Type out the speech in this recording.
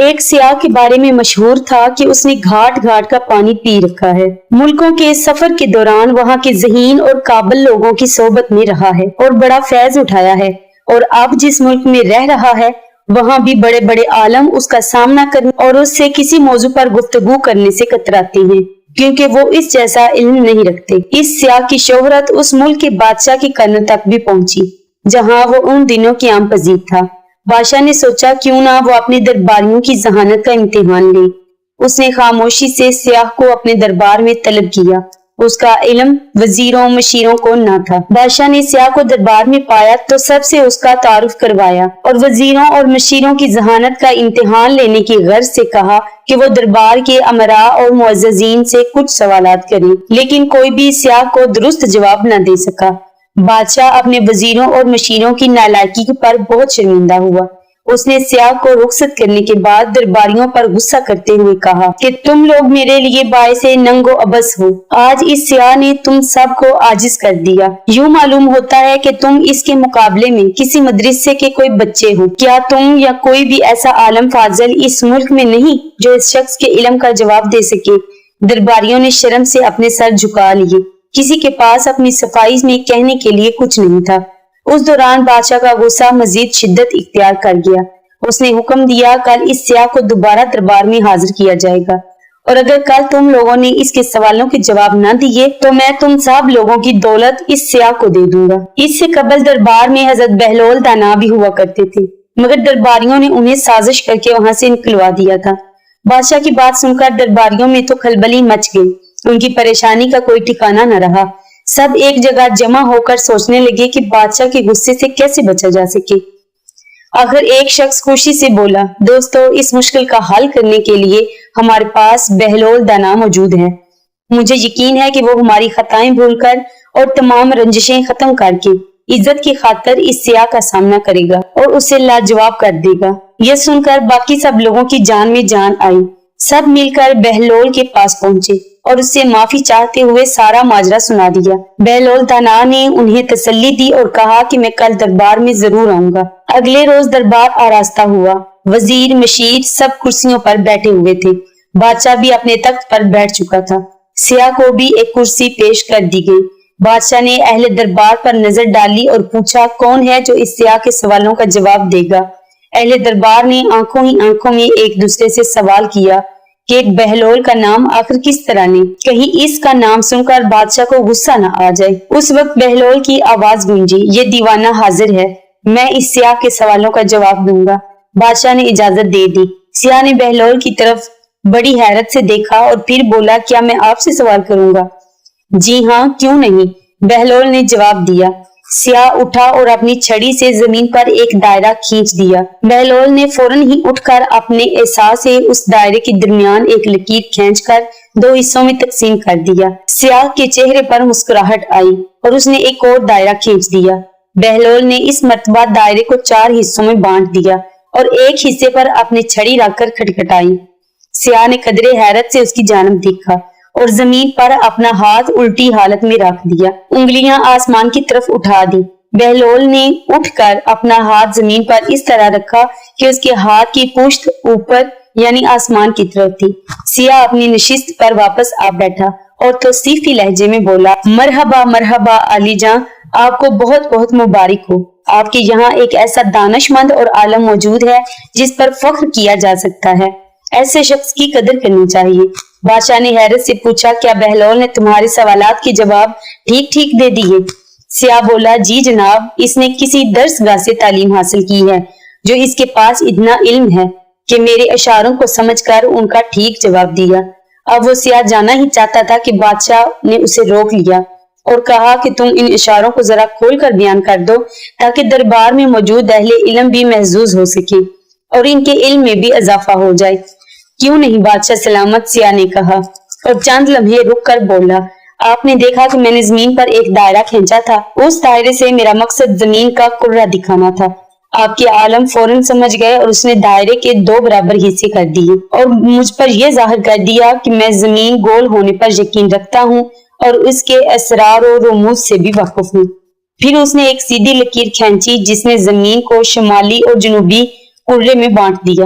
ایک سیاح کے بارے میں مشہور تھا کہ اس نے گھاٹ گھاٹ کا پانی پی رکھا ہے، ملکوں کے سفر کے دوران وہاں کے ذہین اور قابل لوگوں کی صحبت میں رہا ہے اور بڑا فیض اٹھایا ہے، اور اب جس ملک میں رہ رہا ہے وہاں بھی بڑے بڑے عالم اس کا سامنا کرنے اور اس سے کسی موضوع پر گفتگو کرنے سے کتراتے ہیں، کیونکہ وہ اس جیسا علم نہیں رکھتے۔ اس سیاح کی شہرت اس ملک کے بادشاہ کے کانوں تک بھی پہنچی جہاں وہ ان دنوں قیام پذیر تھا۔ بادشاہ نے سوچا کیوں نہ وہ اپنے درباریوں کی ذہانت کا امتحان لے۔ اس نے خاموشی سے سیاح کو اپنے دربار میں طلب کیا۔ اس کا علم وزیروں مشیروں کو نہ تھا۔ بادشاہ نے سیاح کو دربار میں پایا تو سب سے اس کا تعارف کروایا اور وزیروں اور مشیروں کی ذہانت کا امتحان لینے کی غرض سے کہا کہ وہ دربار کے امراء اور معززین سے کچھ سوالات کریں، لیکن کوئی بھی سیاح کو درست جواب نہ دے سکا۔ بادشاہ اپنے وزیروں اور مشیروں کی نالائکی پر بہت شرمندہ ہوا۔ اس نے سیاح کو رخصت کرنے کے بعد درباریوں پر غصہ کرتے ہوئے کہا کہ تم لوگ میرے لیے باعث ننگ و عبث ہو۔ آج اس سیاح نے تم سب کو عاجز کر دیا۔ یوں معلوم ہوتا ہے کہ تم اس کے مقابلے میں کسی مدرسے کے کوئی بچے ہو۔ کیا تم یا کوئی بھی ایسا عالم فاضل اس ملک میں نہیں جو اس شخص کے علم کا جواب دے سکے؟ درباریوں نے شرم سے اپنے سر جھکا لیے۔ کسی کے پاس اپنی صفائی میں کہنے کے لیے کچھ نہیں تھا۔ اس دوران بادشاہ کا غصہ مزید شدت اختیار کر گیا۔ اس نے حکم دیا کل اس سیاح کو دوبارہ دربار میں حاضر کیا جائے گا، اور اگر کل تم لوگوں نے اس کے سوالوں کے جواب نہ دیے تو میں تم سب لوگوں کی دولت اس سیاح کو دے دوں گا۔ اس سے قبل دربار میں حضرت بہلول دانا بھی ہوا کرتے تھے، مگر درباریوں نے انہیں سازش کر کے وہاں سے نکلوا دیا تھا۔ بادشاہ کی بات سن کر درباریوں میں تو کھلبلی مچ گئی۔ ان کی پریشانی کا کوئی ٹھکانہ نہ رہا۔ سب ایک جگہ جمع ہو کر سوچنے لگے کہ بادشاہ کے غصے سے کیسے بچا جا سکے۔ آخر ایک شخص خوشی سے بولا، دوستو، اس مشکل کا حل کرنے کے لیے ہمارے پاس بہلول دانا موجود ہے۔ مجھے یقین ہے کہ وہ ہماری خطائیں بھول کر اور تمام رنجشیں ختم کر کے عزت کی خاطر اس سیاح کا سامنا کرے گا اور اسے لاجواب کر دے گا۔ یہ سن کر باقی سب لوگوں کی جان میں جان آئی۔ سب مل کر بہلول کے پاس پہنچے اور اس سے معافی چاہتے ہوئے سارا ماجرا سنا دیا۔ بہلول دانا نے انہیں تسلی دی اور کہا کہ میں کل دربار میں ضرور آؤں گا۔ اگلے روز دربار آراستہ ہوا۔ وزیر مشیر سب کرسیوں پر بیٹھے ہوئے تھے۔ بادشاہ بھی اپنے تخت پر بیٹھ چکا تھا۔ سیاح کو بھی ایک کرسی پیش کر دی گئی۔ بادشاہ نے اہل دربار پر نظر ڈالی اور پوچھا کون ہے جو اس سیاح کے سوالوں کا جواب دے گا۔ اہل دربار نے آنکھوں ہی آنکھوں میں ایک دوسرے سے سوال کیا کہ ایک بہلول کا نام آخر کس طرح نے، کہیں اس کا نام سن کر بادشاہ کو غصہ نہ آ جائے۔ اس وقت بہلول کی آواز گونجی، یہ دیوانہ حاضر ہے، میں اس سیاح کے سوالوں کا جواب دوں گا۔ بادشاہ نے اجازت دے دی۔ سیاح نے بہلول کی طرف بڑی حیرت سے دیکھا اور پھر بولا، کیا میں آپ سے سوال کروں گا؟ جی ہاں، کیوں نہیں، بہلول نے جواب دیا۔ سیاح اٹھا اور اپنی چھڑی سے زمین پر ایک دائرہ کھینچ دیا۔ بہلول نے فوراً ہی اٹھ کر اپنے اعصا سے اس دائرے کے درمیان ایک لکیر کھینچ کر 2 حصوں میں تقسیم کر دیا۔ سیاح کے چہرے پر مسکراہٹ آئی اور اس نے ایک اور دائرہ کھینچ دیا۔ بہلول نے اس مرتبہ دائرے کو 4 حصوں میں بانٹ دیا اور ایک حصے پر اپنی چھڑی رکھ کر کھٹکھٹائی۔ سیاح نے قدرے حیرت سے اس کی جانب دیکھا اور زمین پر اپنا ہاتھ الٹی حالت میں رکھ دیا، انگلیاں آسمان کی طرف اٹھا دی۔ بہلول نے اٹھ کر اپنا ہاتھ زمین پر اس طرح رکھا کہ اس کے ہاتھ کی پشت اوپر یعنی آسمان کی طرف تھی۔ سیاح اپنی نشست پر واپس آ بیٹھا اور توصیفی لہجے میں بولا، مرحبا مرحبا علی جاں، آپ کو بہت بہت مبارک ہو۔ آپ کے یہاں ایک ایسا دانش مند اور عالم موجود ہے جس پر فخر کیا جا سکتا ہے، ایسے شخص کی قدر کرنی چاہیے۔ بادشاہ نے حیرت سے پوچھا، کیا بہلول نے تمہارے سوالات کے جواب ٹھیک ٹھیک دے دیے؟ سیاح بولا، جی جناب، اس نے کسی درس گاہ سے تعلیم حاصل کی ہے جو اس کے پاس اتنا علم ہے کہ میرے اشاروں کو سمجھ کر ان کا ٹھیک جواب دیا۔ اب وہ سیاح جانا ہی چاہتا تھا کہ بادشاہ نے اسے روک لیا اور کہا کہ تم ان اشاروں کو ذرا کھول کر بیان کر دو تاکہ دربار میں موجود اہل علم بھی محظوظ ہو سکے اور ان کے علم میں بھی اضافہ ہو جائے۔ کیوں نہیں بادشاہ سلامت، سیاح نے کہا اور چند لمحے رک کر بولا، آپ نے دیکھا کہ میں نے زمین پر ایک دائرہ کھینچا تھا، اس دائرے سے میرا مقصد زمین کا کرہ دکھانا تھا۔ آپ کے عالم فوراً سمجھ گئے اور اس نے دائرے کے 2 برابر حصے کر دیے اور مجھ پر یہ ظاہر کر دیا کہ میں زمین گول ہونے پر یقین رکھتا ہوں اور اس کے اسرار و رموز سے بھی واقف ہوں۔ پھر اس نے ایک سیدھی لکیر کھینچی جس نے زمین کو شمالی اور جنوبی کرے میں بانٹ دیا۔